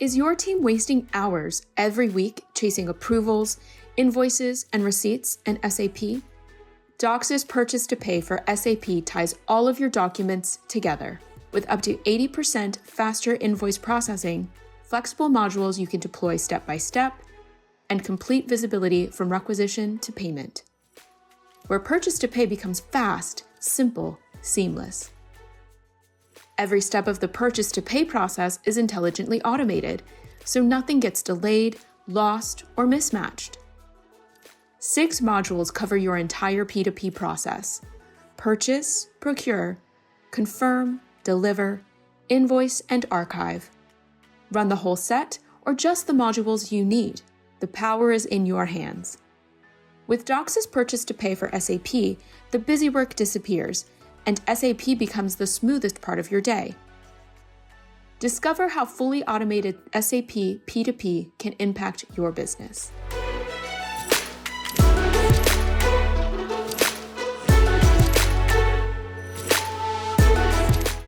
Is your team wasting hours every week chasing approvals, invoices, and receipts in SAP? Doxis Purchase to Pay for SAP ties all of your documents together with up to 80% faster invoice processing, flexible modules you can deploy step by step, and complete visibility from requisition to payment, where Purchase to Pay becomes fast, simple, seamless. Every step of the Purchase to Pay process is intelligently automated, so nothing gets delayed, lost, or mismatched. 6 modules cover your entire P2P process: purchase, procure, confirm, deliver, invoice, and archive. Run the whole set or just the modules you need. The power is in your hands. With Doxis Purchase to Pay for SAP, the busy work disappears, and SAP becomes the smoothest part of your day. Discover how fully automated SAP P2P can impact your business.